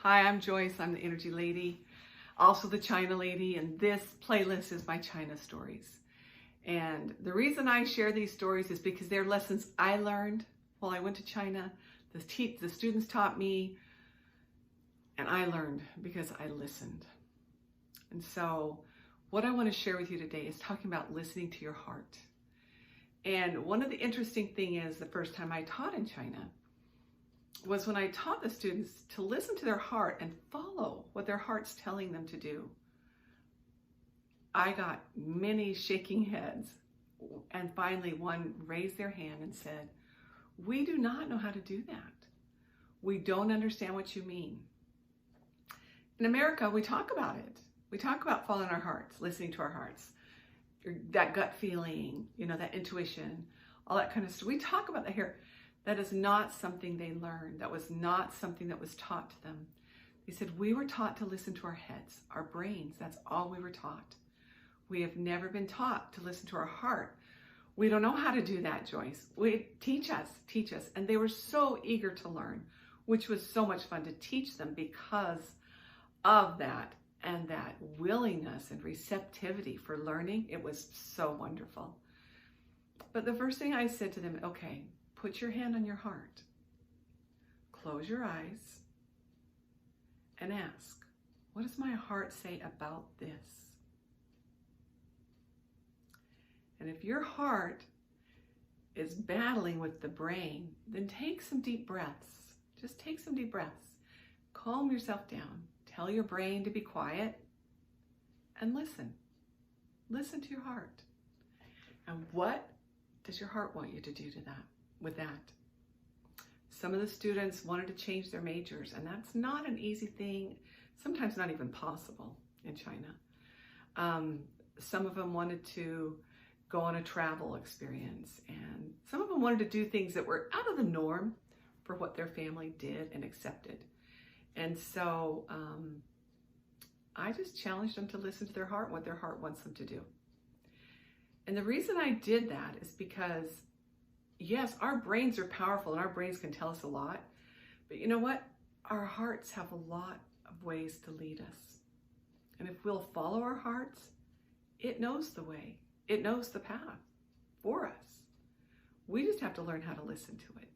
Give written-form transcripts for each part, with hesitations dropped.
Hi, I'm Joyce. I'm the Energy Lady, also the China Lady, and this playlist is my China stories. And the reason I share these stories is because they're lessons I learned while I went to China. The students taught me, and I learned because I listened. And so what I want to share with you today is talking about listening to your heart. And one of the interesting things is the first time I taught in China was when I taught the students to listen to their heart and follow what their heart's telling them to do. I got many shaking heads, and finally one raised their hand and said, "We do not know how to do that. We don't understand what you mean." In America, we talk about it. We talk about following our hearts, listening to our hearts, that gut feeling, that intuition, all that kind of stuff. We talk about that here. That is not something they learned. That was not something that was taught to them. They said, we were taught to listen to our heads, our brains. That's all we were taught. We have never been taught to listen to our heart. We don't know how to do that, Joyce. Teach us. And they were so eager to learn, which was so much fun to teach them because of that and that willingness and receptivity for learning. It was so wonderful. But the first thing I said to them, okay, put your hand on your heart, close your eyes, and ask, what does my heart say about this? And if your heart is battling with the brain, then take some deep breaths. Just take some deep breaths. Calm yourself down. Tell your brain to be quiet and listen. Listen to your heart. And what does your heart want you to do to that? With that, some of the students wanted to change their majors, and that's not an easy thing, sometimes not even possible in China. Some of them wanted to go on a travel experience, and some of them wanted to do things that were out of the norm for what their family did and accepted. And so I just challenged them to listen to their heart, what their heart wants them to do. And the reason I did that is because yes, our brains are powerful and our brains can tell us a lot, but you know what? Our hearts have a lot of ways to lead us. And if we'll follow our hearts, it knows the way. It knows the path for us. We just have to learn how to listen to it.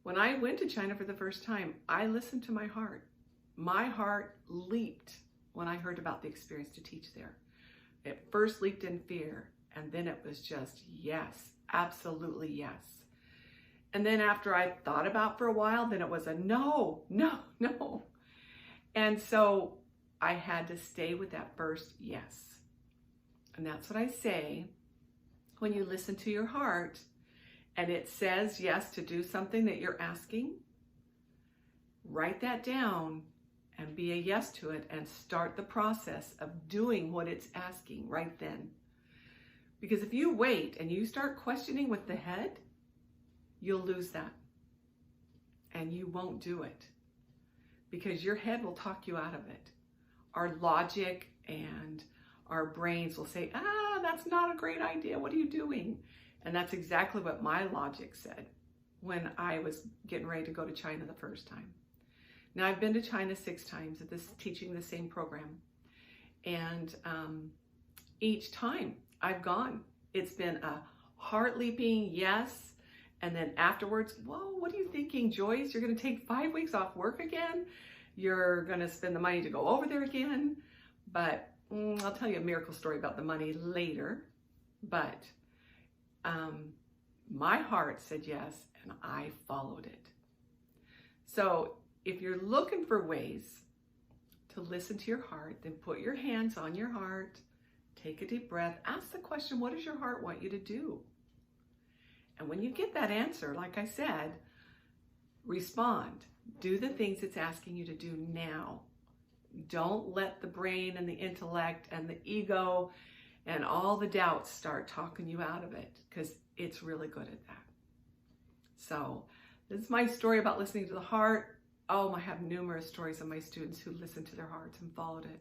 When I went to China for the first time, I listened to my heart. My heart leaped when I heard about the experience to teach there. It first leaped in fear, and then it was just yes. Absolutely yes. And then after I thought about for a while, then it was a no. And so I had to stay with that first yes. And that's what I say when you listen to your heart and it says yes to do something that you're asking. Write that down and be a yes to it and start the process of doing what it's asking right then. Because if you wait and you start questioning with the head, you'll lose that. And you won't do it. Because your head will talk you out of it. Our logic and our brains will say, that's not a great idea. What are you doing? And that's exactly what my logic said when I was getting ready to go to China the first time. Now I've been to China 6 times teaching the same program. And each time I've gone, it's been a heart leaping yes, and then afterwards, whoa, what are you thinking, Joyce? You're going to take 5 weeks off work again? You're going to spend the money to go over there again? But I'll tell you a miracle story about the money later. But my heart said yes, and I followed it. So if you're looking for ways to listen to your heart, then put your hands on your heart. Take a deep breath. Ask the question, what does your heart want you to do? And when you get that answer, like I said, respond. Do the things it's asking you to do now. Don't let the brain and the intellect and the ego and all the doubts start talking you out of it, because it's really good at that. So this is my story about listening to the heart. Oh, I have numerous stories of my students who listened to their hearts and followed it.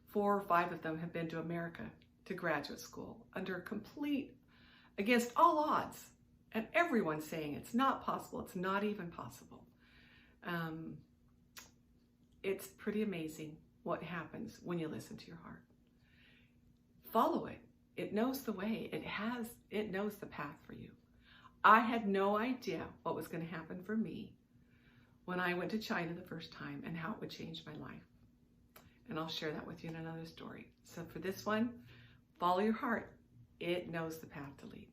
4 or 5 of them have been to America to graduate school against all odds. And everyone's saying it's not possible. It's not even possible. it's pretty amazing what happens when you listen to your heart. Follow it. It knows the way. It knows the path for you. I had no idea what was going to happen for me when I went to China the first time and how it would change my life. And I'll share that with you in another story. So for this one, follow your heart. It knows the path to lead.